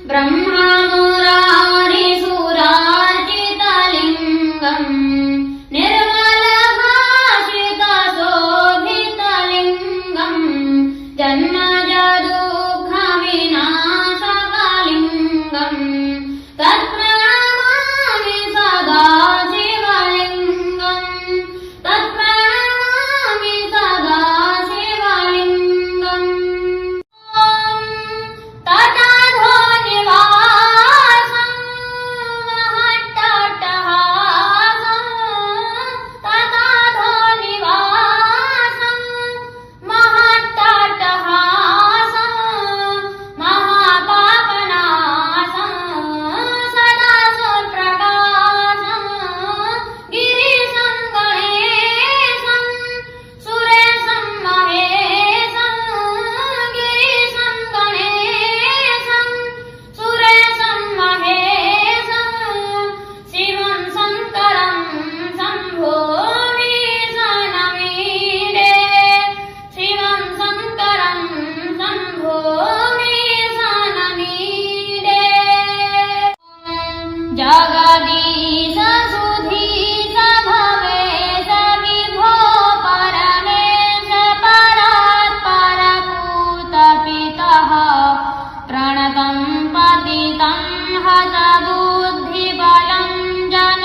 ब्रह्मा मुरारिसुरार्चितलिङ्गम् निर्मलभाषितशोभितलिङ्गम् जन्मजदुःखविनाशकलिङ्गम् तत्प्रणमामि सदा शिवलिङ्गम् तत्प्रणमामि सदा शिवलिङ्गम् तटाधोनिवासं महट्टट्टहासं तटाधोनिवासं महट्टट्टहासं महापापनाशं सदा सुप्रकाशं गिरिशं गणेशं सुरेशं महेशं गिरिशं गणेशं सुरेशं महेशं शिवं शङ्करं शम्भो विष्णुमीडे शिवं शङ्करं शम्भो विष्णुमीडे जगदीश सुधीश भवेश विभो परमेश परात्परभूतपितः प्रणतं पतितं हतबुद्धिबलं जन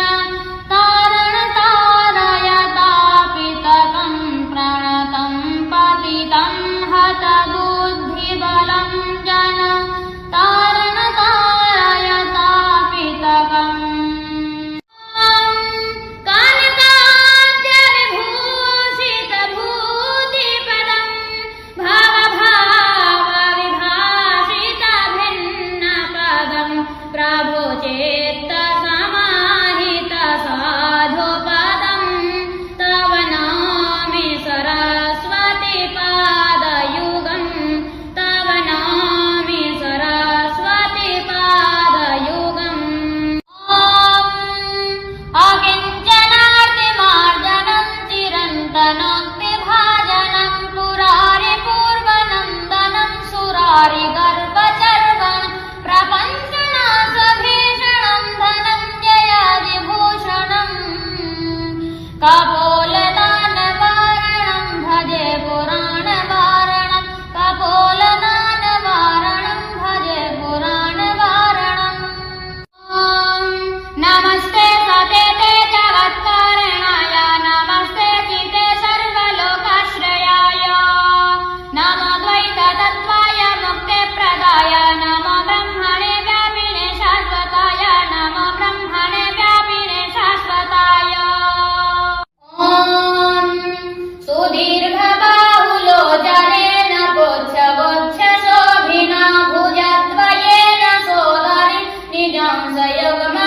तारयतापितकं प्रणतं पतितं हतबुद्धिबलं जन तारयतापितकम् कान्ताद्यविभूषितभूतिपदं भावभावविभाषितभिन्नपदं प्रभो चेत्तसमाहितसाधुपदं तव नमामि सरस्वतीपादयुगं तव नमामि सरस्वतीपादयुगम् अकिञ्चनार्तिमार्जनं चिरन्तनोक्तिभाजनं पुरारिपूर्वनन्दनं सुरारिगर्भचर्वणं प्रपञ्चनाशभीषणं धनञ्जयादिभूषणम् कपोलदानवारणं भजे पुराणवारणं कपोलदानवारणं भजे पुराणवारणम् नमस्ते सतेते जगत्कारणाय नमस्ते चिते सर्वलोकाश्रयाय नमो द्वैततत्त्वाय मुक्तिप्रदाय नमो ब्रह्मणे व्यापिने शाश्वताय नमो ब्रह्मणे व्यापिने शाश्वताय ॐ सुदीर्घबाहुलो जनेन पुच्छशोभिना भुजद्वयेन सोदरि निजं सयोगम